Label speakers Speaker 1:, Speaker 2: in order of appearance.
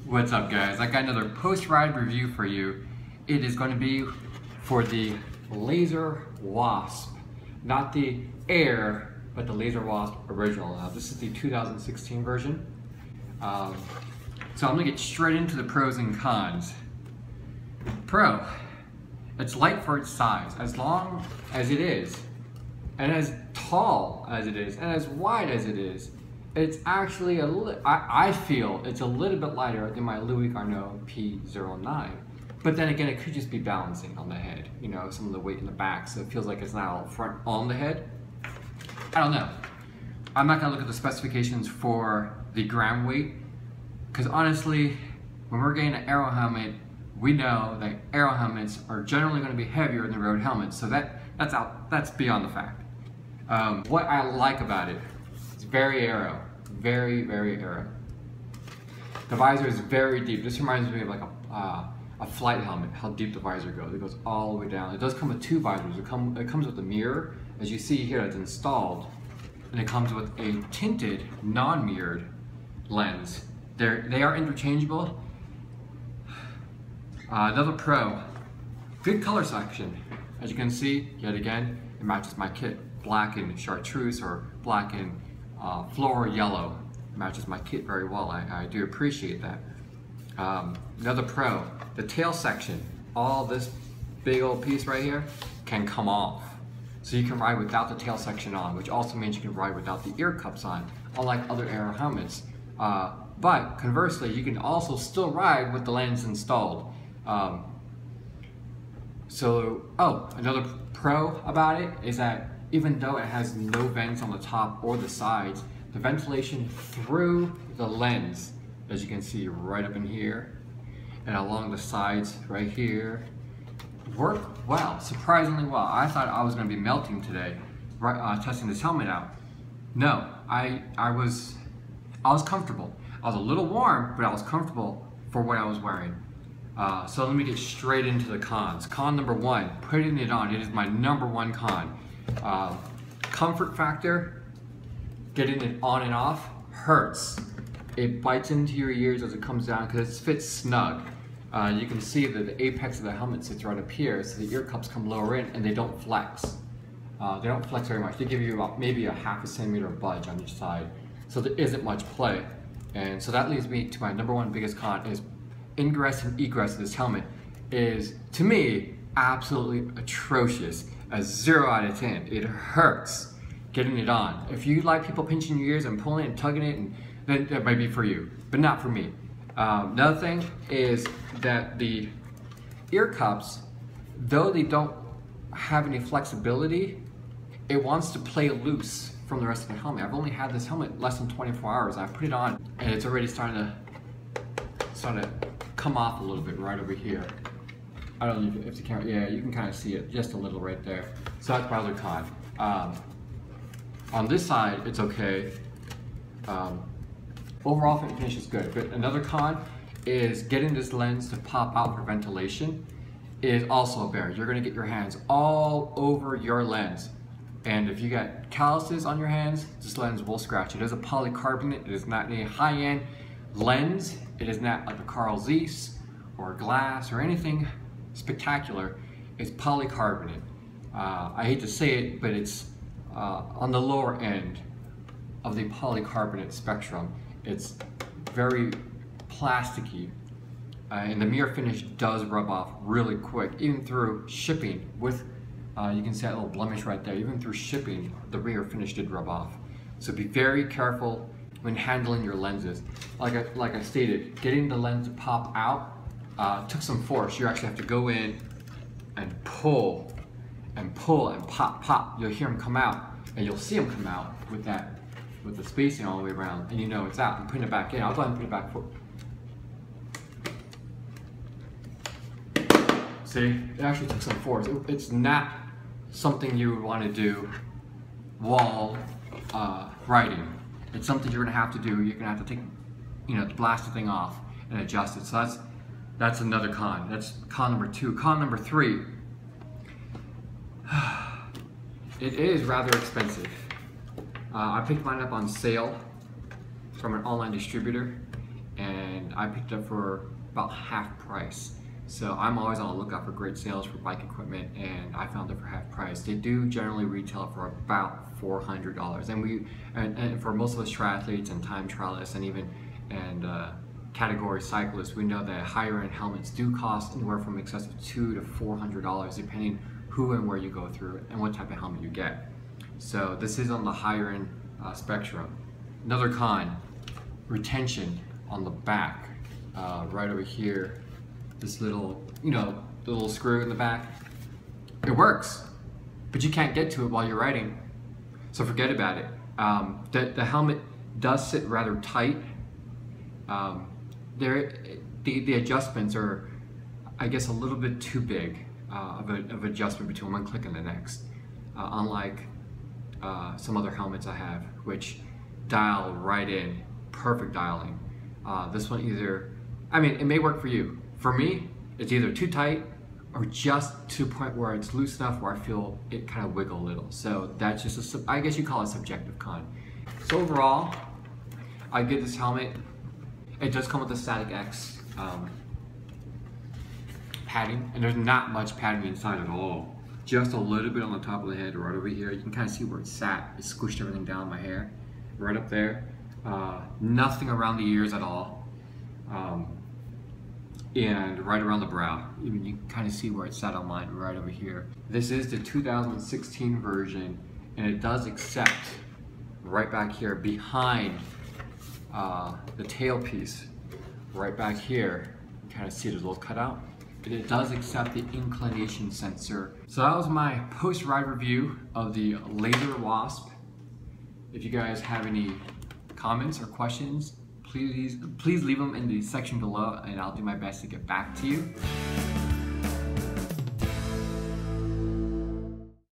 Speaker 1: What's up, guys? I got another post-ride review for you. It is going to be for the Lazer Wasp, not the Air, but the Lazer Wasp original. This is the 2016 version. So I'm going to get straight into the pros and cons. Pro, it's light for its size, as long as it is, and as tall as it is, and as wide as it is. It's actually I feel it's a little bit lighter than my Louis Garneau P09. But then again, it could just be balancing on the head, you know, some of the weight in the back, so it feels like it's not all front on the head. I don't know. I'm not gonna look at the specifications for the gram weight, because honestly, when we're getting an Aero helmet, we know that Aero helmets are generally gonna be heavier than road helmets, so that's beyond the fact. What I like about it, it's very Aero, very Aero. The visor is very deep. This reminds me of like a flight helmet, how deep the visor goes. It goes all the way down. It does come with two visors. It comes with a mirror, as you see here, it's installed, and it comes with a tinted, non-mirrored lens. They are interchangeable. Another pro, good color selection. As you can see, yet again, it matches my kit. Black and chartreuse or black and floral yellow matches my kit very well. I do appreciate that. Another pro, the tail section, all this big old piece right here can come off. So you can ride without the tail section on, which also means you can ride without the ear cups on, unlike other Aero helmets. But conversely, you can also still ride with the lens installed. Another pro about it is that even though it has no vents on the top or the sides, the ventilation through the lens, as you can see right up in here, and along the sides right here, work well, surprisingly well. I thought I was gonna be melting today, testing this helmet out. No, I was comfortable. I was a little warm, but I was comfortable for what I was wearing. So let me get straight into the cons. Con number one, putting it on. It is my number one con. Comfort factor, getting it on and off hurts. It bites into your ears as it comes down because it fits snug. You can see that the apex of the helmet sits right up here, so the ear cups come lower in and they don't flex. They don't flex very much. They give you about maybe a ½ centimeter budge on each side, so there isn't much play. And so that leads me to my number one biggest con is ingress and egress of this helmet is, to me, absolutely atrocious. A 0 out of 10. It hurts getting it on. If you like people pinching your ears and pulling and tugging it, then that might be for you, but not for me. Another thing is that the ear cups, though they don't have any flexibility, it wants to play loose from the rest of the helmet. I've only had this helmet less than 24 hours. I put it on and it's already starting to come off a little bit right over here. I don't know if the camera, yeah, you can kind of see it just a little right there. So that's my other con. On this side, it's okay. Overall finish is good, but another con is getting this lens to pop out for ventilation is also a bear. You're gonna get your hands all over your lens. And if you got calluses on your hands, this lens will scratch. It is a polycarbonate. It is not a high-end lens. It is not like a Carl Zeiss or glass or anything spectacular. It's polycarbonate. I hate to say it, but it's on the lower end of the polycarbonate spectrum. It's very plasticky, and the mirror finish does rub off really quick, even through shipping. With you can see that little blemish right there. Even through shipping, the mirror finish did rub off. So be very careful when handling your lenses. Like I stated, getting the lens to pop out took some force. You actually have to go in and pull and pop. You'll hear them come out, and you'll see them come out with the spacing all the way around, and you know it's out. I'm putting it back in. I'll go ahead and put it back for. See, it actually took some force. It's not something you would want to do while riding. It's something you're gonna have to do. You're gonna have to take, blast the thing off and adjust it. So that's another con. That's con number two. Con number three, it is rather expensive. I picked mine up on sale from an online distributor, and and I picked it up for about half price. So I'm always on the lookout for great sales for bike equipment, and I found it for half price. They do generally retail for about $400, and for most of us triathletes and time trialists and category cyclists, we know that higher end helmets do cost anywhere from excess of $200 to $400 depending who and where you go through and what type of helmet you get. So this is on the higher end spectrum. Another con, retention on the back, right over here. This little, the little screw in the back. It works, but you can't get to it while you're riding, so forget about it. The helmet does sit rather tight. The adjustments are, I guess, a little bit too big of adjustment between one click and the next, unlike some other helmets I have, which dial right in, perfect dialing. This one it may work for you. For me, it's either too tight or just to a point where it's loose enough where I feel it kind of wiggle a little. So that's just I guess you call it a subjective con. So overall, I give this helmet, it does come with a Static X padding, and there's not much padding inside at all. Just a little bit on the top of the head right over here. You can kind of see where it sat. It squished everything down my hair. Right up there. Nothing around the ears at all. And right around the brow. Even you can kind of see where it sat on mine right over here. This is the 2016 version, and it does accept right back here behind the tailpiece. Right back here, you can kind of see there's a little cutout. And it does accept the inclination sensor. So that was my post-ride review of the Lazer Wasp. If you guys have any comments or questions, please leave them in the section below, and I'll do my best to get back to you.